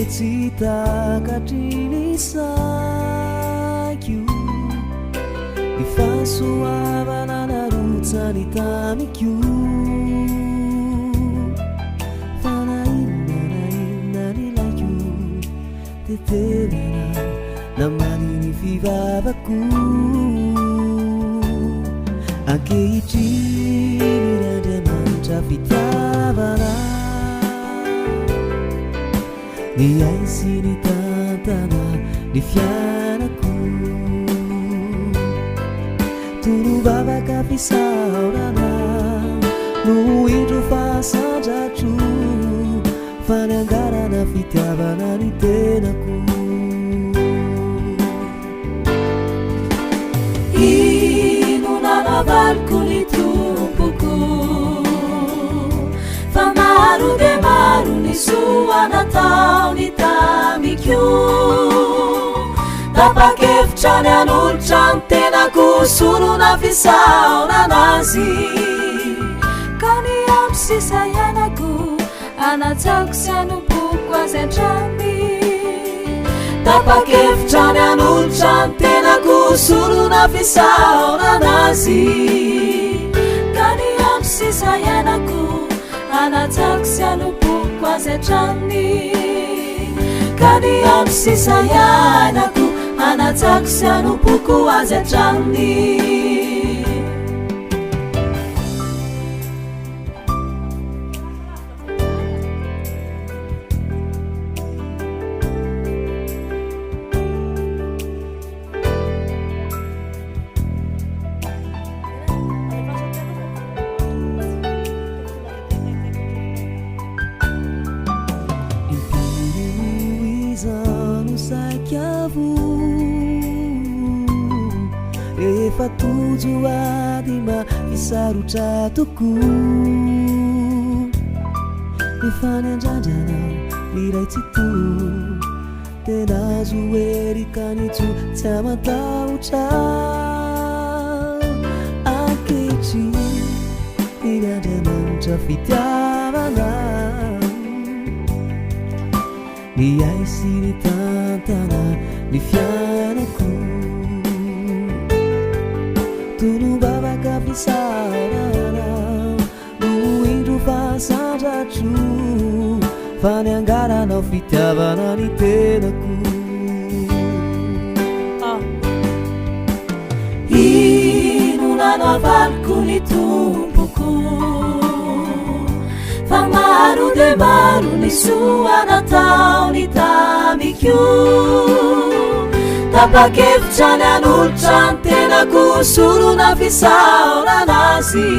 tsitakatrinisaio ifasoavananarotsany tamikio fanainanaina nilaio teterana namaniny fivavako ankehitriny randriamanitra fitiavana ny aisy ny tantana ny fianako tolovavaka fisaorana no indro fasandratra fanangarana fitiavana ny tenako ino nanavaliko ny tompoko fa maro de maro ny soa nataony tamikio tapakevitra ny an'olotra ny tenako solona fisaoranazy ka ny amy sisa ianako anatsako sy anompoko azy antrany tapakevitra ny an'olotra ny tenako solona fisaoranazy ka ny amy sisa ianako anatsako sy anompoko azy antrany ka ny amy sisa ianako anatsako sy anompoko azy antrany efa tojoady ma fisarotra toko efa ny andrandrana iray tsy to tena azo erikanytso tsy amatahotra ankehitry ny andriamanitra fitiavana ny aisy ny tantana ny fianako tolovavaka fisaorana no indro fasandratra fa ny angaranao fitiavana ny tenako ino nanavaliko ny tompoko fa maro de maro ny soa nataony tamikio tapakevitra ny an'olotra ny tenako solona fisaoranazy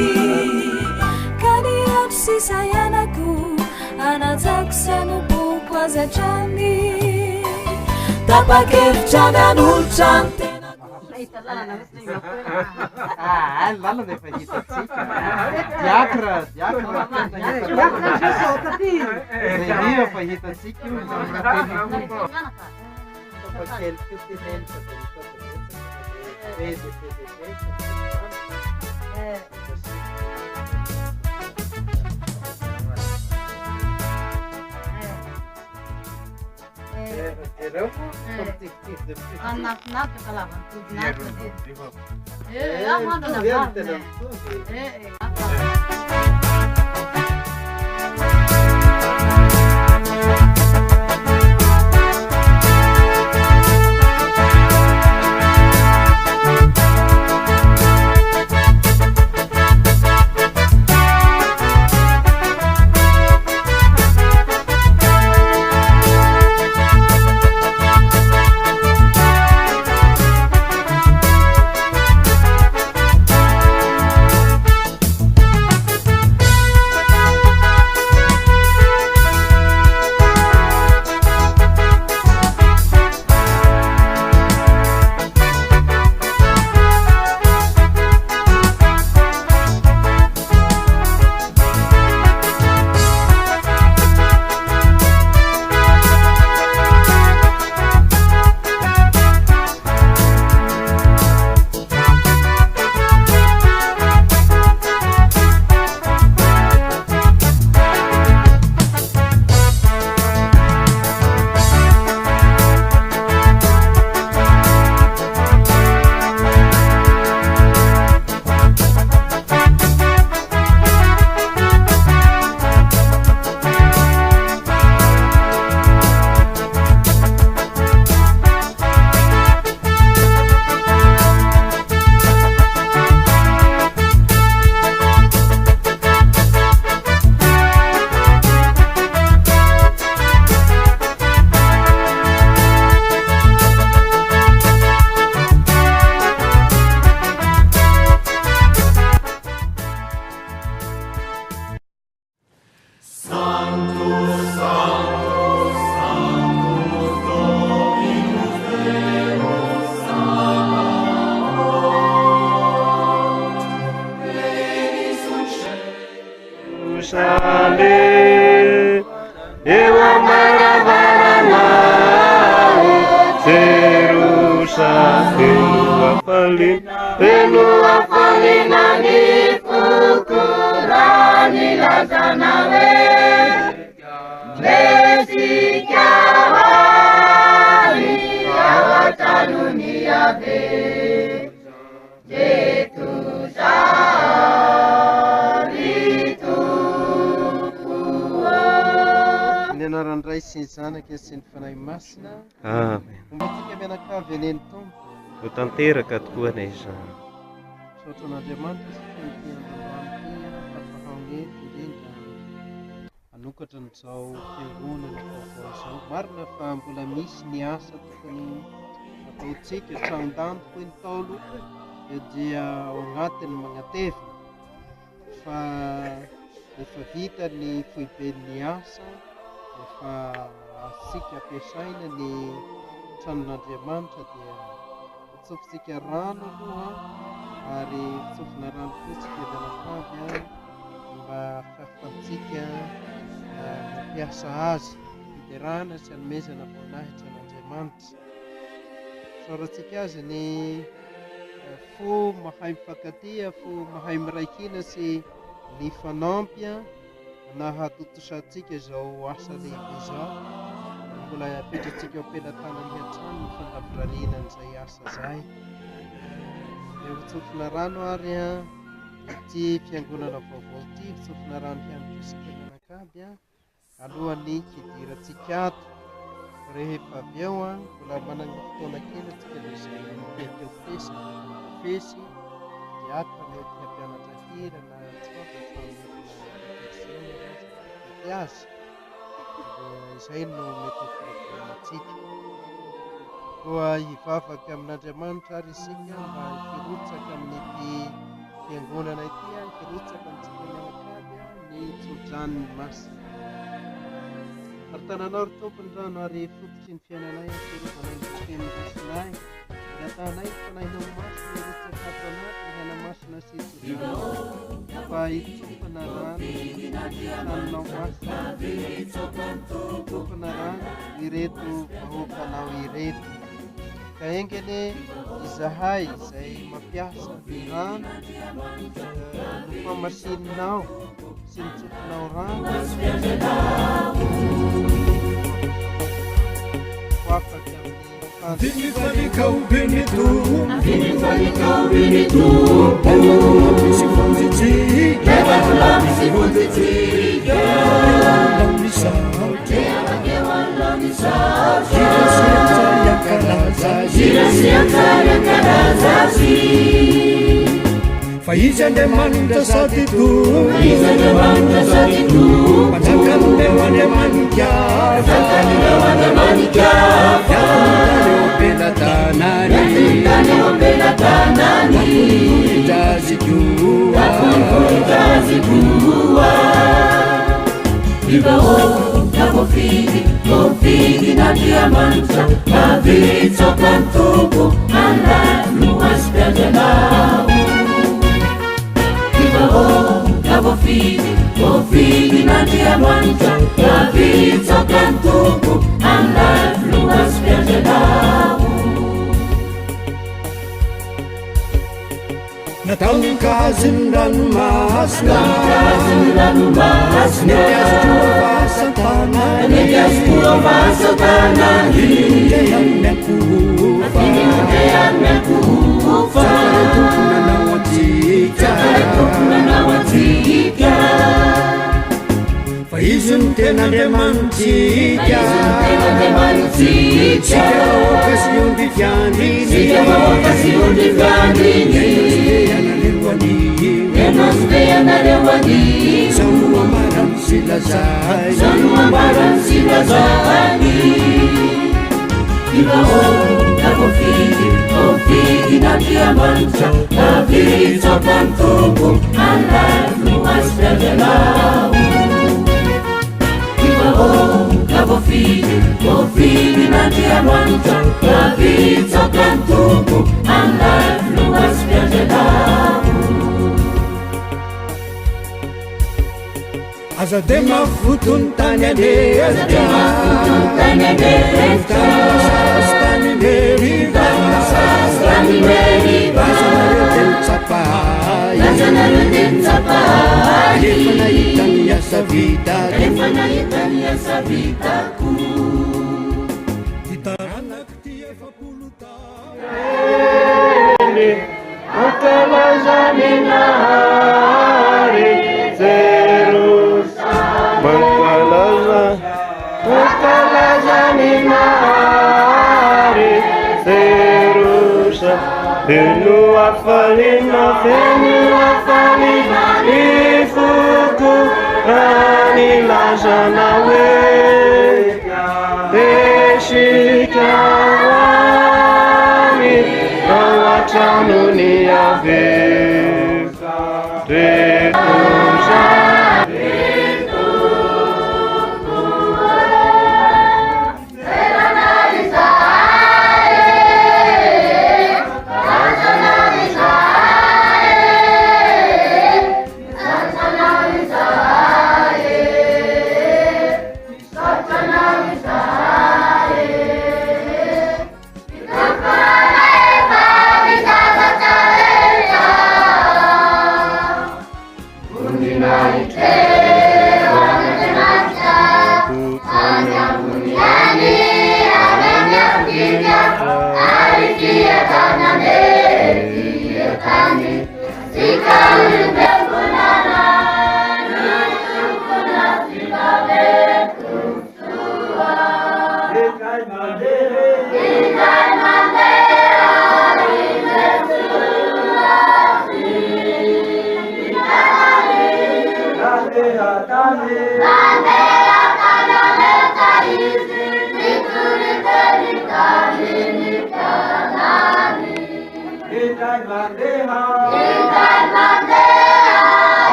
ka ny amy sisa ianako anatsako sy anompoko azy antrany tapakevitra ny an'olotra ny tenako Lala defa hitatsika. Diakra Zenia fa hitatsika io miasa feno hafalina, feno hafalina ny foko raha nilazana hoe lesika hoany ao an-tranony ave jeto sary tokoa. Ny anaran'ray sy ny zanaka sy ny fanahy masina. Amen. Ombatsika mianakavy eneny tompo Ho tanteraka tokoa nay izany. Saotra an'Andriamanitra sy fiantian'androany tapahagneto indrindra anokatra n'izao fiangonana vaovao izao. Marina fa mbola misy ny asa tokony ataontsika trandany tokoa ny taolo dia ao anatiny magnatevina fa efa vita ny foiben'ny asa, efa asika ampiasaina ny tranon'Andriamanitra dia tsofitsika rano aloha ary tsofina rano kotsika mianakavy mba fahafantsika mampiasa azy fiderana sy hanomezana voninahitra an'Andriamanitra. Soratsika azy ny fo mahay mifankatia, fo mahay miraikina sy ny fanampia nahatotosantsika izao asa lehibe izao. Mbola apetratsika eo am-pelantanany hatrany ny fandaviran'izay asa izay. Eo tsofina rano ary ity fiangonana vaovao ity, tsofina rano fianakosika mianakavy alohan'ny hidirantsika ato. Rehefa avy eo mbola manana fotoana kely antsika izay mipety eo fesy dia ato mety hampianatra hira na tsy fantatry azy. Izay no mety filavirantsika. Koa hivavaka amin'Andriamanitra ary isika mba hirotsaka amin'ity fiangonana ity, hirotsaka amintsika mianakavy ny tsodrany masina. Ary tananao ry tompony rano ary fototry ny fiainanay firovana ny fiainanay atanay fanahinao masina hirotsaka ato anaty ny hana masina sy tsodrany fa hitsofana rano taninao masina hitsofana rano ireto vahoakanao ireto ka engene izahay izay mampiasa ny rano no famasininao sy nitsofinao rano afaka Vini falikao bini tu, vini falikao bini tu, misi fonzizi, misi fonzizi, misa, misa, siasa yakalazazi, faiza Andriamanitra sady tu, manjakan'ireo Andriamanika, Confidi na Andriamanitra avitsoka ny tompo andrano azy mpianjanao. Confidi na Andriamanitra avitsoka ny tompo andrano azy mpianjanao. nataony kaziny ranomasina, nety azo toa vasatanany, amin'ny akofa, tokonanao atsika, fa izy ny tena Andriamanitsika, sika vahoaka sy ondry fiandriny, Enasbeanareo ani, zano amarany sy lazany, Ivahoaka confidi na Andriamanitra avitsoka ny tompo andrano azy mpianjanao. Ivahoaka confidi na Andriamanitra avitsoka ny tompo andrano azy mpianjanao. aza de mafotony tany anehatra, tany anehriva, vitako rehefa nahitany asa vitako hitaranaky ty efapolo Makalazany nahary Jerusa Makalazany nahary Jerusa Feno afalina Ifoko Ranilazana hoe Desikawani Awatanuni ave Rekusa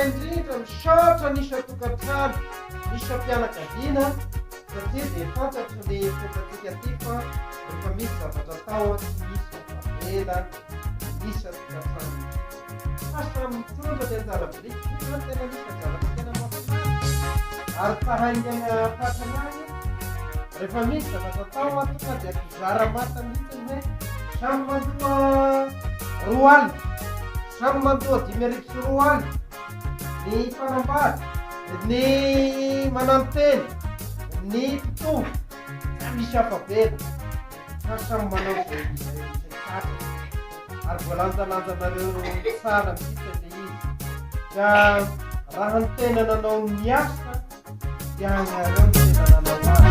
indrindra misaotra nisa tokantrano nisa mpianakaviana satria dia fantatro ny fombatsika ty fa rehefa misy zavatra tao tsy misy favela misy tokantrano asa mitondra ny anjara biriky tena misy zavatra tena mahafinaritra ary tahaingana fatranazy rehefa misy zavatra tao tonga dia akizara mata mihitsy hoe samy mandoa roa aly samy mandoa 5 aly ny fanambady ny manamteny ny mpitony tsy misy afavela fa samy manao zay tratra ary voalanjalanjanareo tsara mihitsy le izy ka raha ny tena nanao ny asa dia anareo ny tena nanao azy